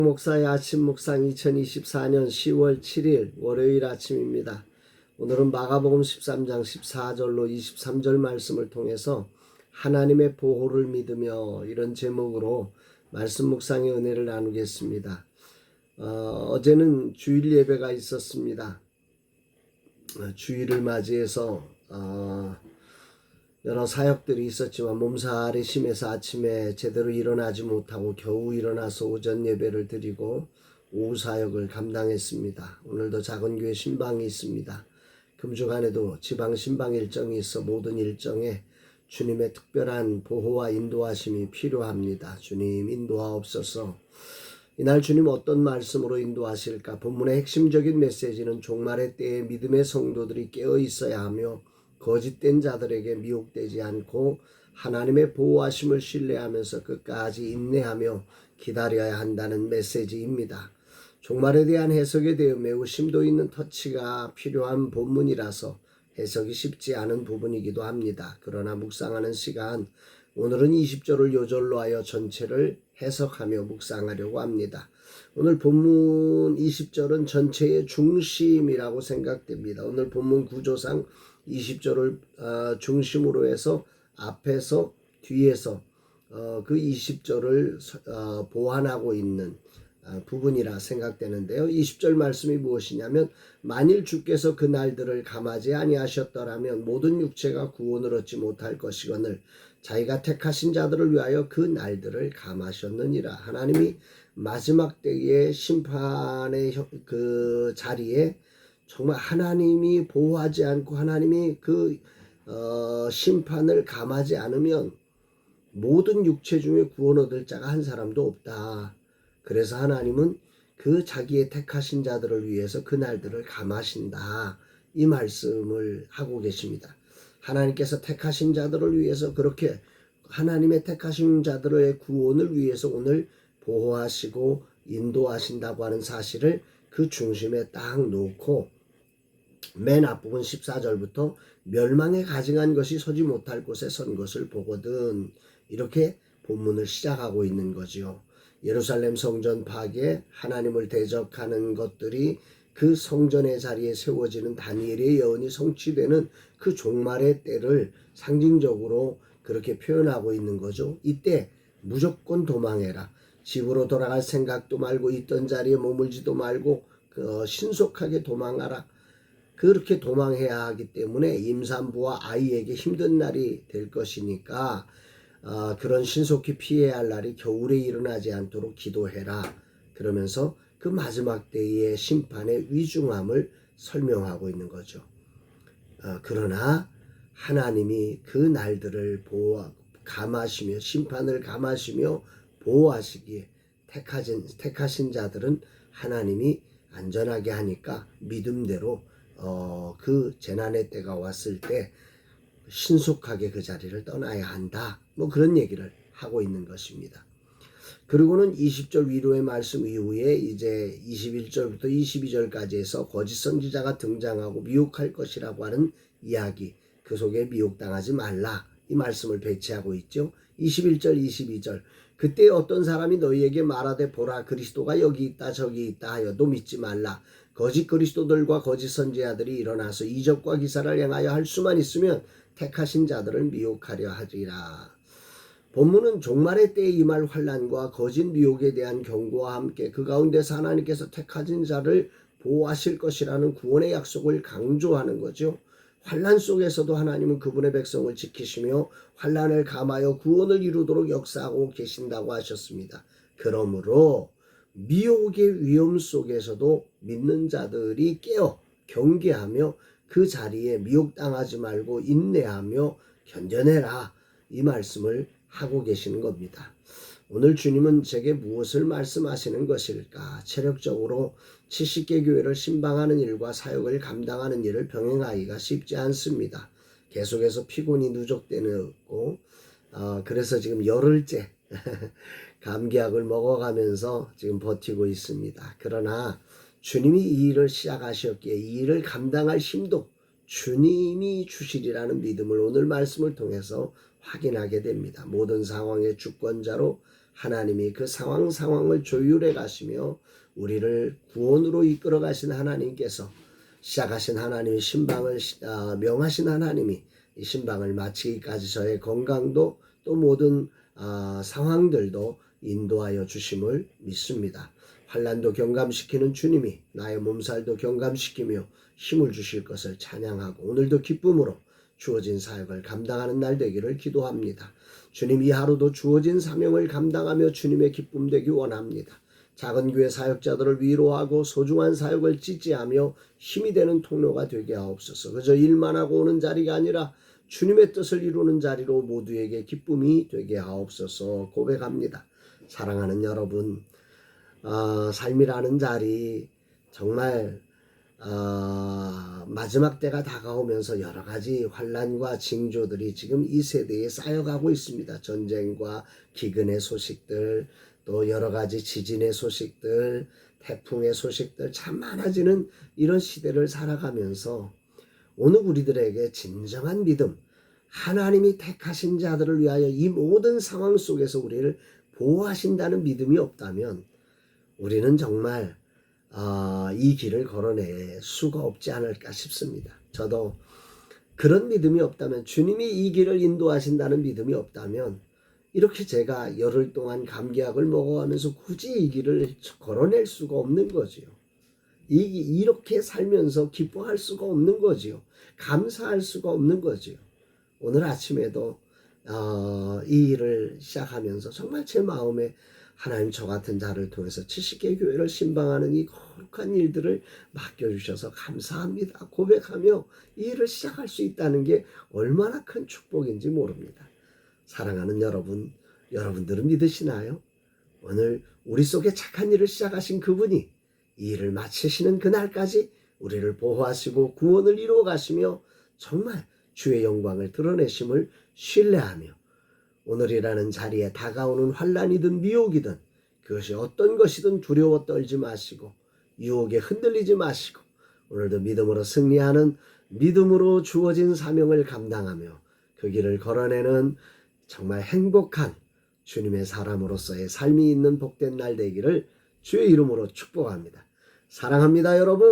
목사의 아침 묵상 2024년 10월 7일 월요일 아침입니다. 오늘은 마가복음 13장 14절로 23절 말씀을 통해서 하나님의 보호를 믿으며 이런 제목으로 말씀 묵상의 은혜를 나누겠습니다. 어제는 주일 예배가 있었습니다. 주일을 맞이해서 여러 사역들이 있었지만 몸살이 심해서 아침에 제대로 일어나지 못하고 겨우 일어나서 오전 예배를 드리고 오후 사역을 감당했습니다. 오늘도 작은 교회 신방이 있습니다. 금주간에도 지방 신방 일정이 있어 모든 일정에 주님의 특별한 보호와 인도하심이 필요합니다. 주님 인도하옵소서. 이날 주님 어떤 말씀으로 인도하실까? 본문의 핵심적인 메시지는 종말의 때에 믿음의 성도들이 깨어 있어야 하며 거짓된 자들에게 미혹되지 않고 하나님의 보호하심을 신뢰하면서 끝까지 인내하며 기다려야 한다는 메시지입니다. 종말에 대한 해석에 대해 매우 심도 있는 터치가 필요한 본문이라서 해석이 쉽지 않은 부분이기도 합니다. 그러나 묵상하는 시간, 오늘은 20절을 요절로 하여 전체를 해석하며 묵상하려고 합니다. 오늘 본문 20절은 전체의 중심이라고 생각됩니다. 오늘 본문 구조상 20절을 중심으로 해서 앞에서 뒤에서 그 20절을 보완하고 있는 부분이라 생각되는데요. 20절 말씀이 무엇이냐면 만일 주께서 그 날들을 감하지 아니하셨더라면 모든 육체가 구원을 얻지 못할 것이거늘 자기가 택하신 자들을 위하여 그 날들을 감하셨느니라. 하나님이 마지막 때의 심판의 그 자리에 정말 하나님이 보호하지 않고 하나님이 그 심판을 감하지 않으면 모든 육체 중에 구원 얻을 자가 한 사람도 없다. 그래서 하나님은 그 자기의 택하신 자들을 위해서 그 날들을 감하신다. 이 말씀을 하고 계십니다. 하나님께서 택하신 자들을 위해서 그렇게 하나님의 택하신 자들의 구원을 위해서 오늘 보호하시고 인도하신다고 하는 사실을 그 중심에 딱 놓고 맨 앞부분 14절부터 멸망에 가증한 것이 서지 못할 곳에 선 것을 보거든, 이렇게 본문을 시작하고 있는 거지요. 예루살렘 성전 파괴, 하나님을 대적하는 것들이 그 성전의 자리에 세워지는 다니엘의 예언이 성취되는 그 종말의 때를 상징적으로 그렇게 표현하고 있는 거죠. 이때 무조건 도망해라. 집으로 돌아갈 생각도 말고 있던 자리에 머물지도 말고 신속하게 도망하라. 그렇게 도망해야 하기 때문에 임산부와 아이에게 힘든 날이 될 것이니까 그런 신속히 피해야 할 날이 겨울에 일어나지 않도록 기도해라. 그러면서 그 마지막 때의 심판의 위중함을 설명하고 있는 거죠. 그러나 하나님이 그 날들을 감하시며 심판을 감하시며 보호하시기에 택하신 자들은 하나님이 안전하게 하니까 믿음대로 그 재난의 때가 왔을 때 신속하게 그 자리를 떠나야 한다. 뭐 그런 얘기를 하고 있는 것입니다. 그리고는 20절 위로의 말씀 이후에 이제 21절부터 22절까지 해서 거짓 선지자가 등장하고 미혹할 것이라고 하는 이야기, 그 속에 미혹당하지 말라, 이 말씀을 배치하고 있죠. 21절 22절, 그때 어떤 사람이 너희에게 말하되 보라 그리스도가 여기 있다 저기 있다 하여도 믿지 말라. 거짓 그리스도들과 거짓 선지자들이 일어나서 이적과 기사를 행하여 할 수만 있으면 택하신 자들을 미혹하려 하리라. 본문은 종말의 때에 임할 환난과 거짓 미혹에 대한 경고와 함께 그 가운데서 하나님께서 택하신 자를 보호하실 것이라는 구원의 약속을 강조하는 거죠. 환난 속에서도 하나님은 그분의 백성을 지키시며 환난을 감하여 구원을 이루도록 역사하고 계신다고 하셨습니다. 그러므로 미혹의 위험 속에서도 믿는 자들이 깨어 경계하며 그 자리에 미혹당하지 말고 인내하며 견뎌내라, 이 말씀을 하고 계시는 겁니다. 오늘 주님은 제게 무엇을 말씀하시는 것일까? 체력적으로 70개 교회를 신방하는 일과 사역을 감당하는 일을 병행하기가 쉽지 않습니다. 계속해서 피곤이 누적되고 그래서 지금 열흘째 감기약을 먹어가면서 지금 버티고 있습니다. 그러나 주님이 이 일을 시작하셨기에 이 일을 감당할 힘도 주님이 주시리라는 믿음을 오늘 말씀을 통해서 확인하게 됩니다. 모든 상황의 주권자로 하나님이 그 상황을 조율해 가시며 우리를 구원으로 이끌어 가신 하나님께서 시작하신 하나님의 신방을 명하신 하나님이 이 신방을 마치기까지 저의 건강도 또 모든 상황들도 인도하여 주심을 믿습니다. 환난도 경감시키는 주님이 나의 몸살도 경감시키며 힘을 주실 것을 찬양하고 오늘도 기쁨으로 주어진 사역을 감당하는 날 되기를 기도합니다. 주님, 이 하루도 주어진 사명을 감당하며 주님의 기쁨 되기 원합니다. 작은 교회 사역자들을 위로하고 소중한 사역을 지지하며 힘이 되는 통로가 되게 하옵소서. 그저 일만 하고 오는 자리가 아니라 주님의 뜻을 이루는 자리로 모두에게 기쁨이 되게 하옵소서 고백합니다. 사랑하는 여러분, 삶이라는 자리 정말 마지막 때가 다가오면서 여러 가지 환난과 징조들이 지금 이 세대에 쌓여가고 있습니다. 전쟁과 기근의 소식들, 또 여러 가지 지진의 소식들, 태풍의 소식들 참 많아지는 이런 시대를 살아가면서 오늘 우리들에게 진정한 믿음, 하나님이 택하신 자들을 위하여 이 모든 상황 속에서 우리를 보호하신다는 믿음이 없다면 우리는 정말 이 길을 걸어낼 수가 없지 않을까 싶습니다. 저도 그런 믿음이 없다면, 주님이 이 길을 인도하신다는 믿음이 없다면 이렇게 제가 열흘 동안 감기약을 먹어가면서 굳이 이 길을 걸어낼 수가 없는 거지요. 이렇게 살면서 기뻐할 수가 없는 거지요. 감사할 수가 없는 거지요. 오늘 아침에도 이 일을 시작하면서 정말 제 마음에 하나님 저 같은 자를 통해서 70개 교회를 신방하는 이 거룩한 일들을 맡겨주셔서 감사합니다 고백하며 이 일을 시작할 수 있다는 게 얼마나 큰 축복인지 모릅니다. 사랑하는 여러분, 여러분들은 믿으시나요? 오늘 우리 속에 착한 일을 시작하신 그분이 이 일을 마치시는 그날까지 우리를 보호하시고 구원을 이루어 가시며 정말 주의 영광을 드러내심을 신뢰하며 오늘이라는 자리에 다가오는 환난이든 미혹이든 그것이 어떤 것이든 두려워 떨지 마시고 유혹에 흔들리지 마시고 오늘도 믿음으로 승리하는, 믿음으로 주어진 사명을 감당하며 그 길을 걸어내는 정말 행복한 주님의 사람으로서의 삶이 있는 복된 날 되기를 주의 이름으로 축복합니다. 사랑합니다, 여러분.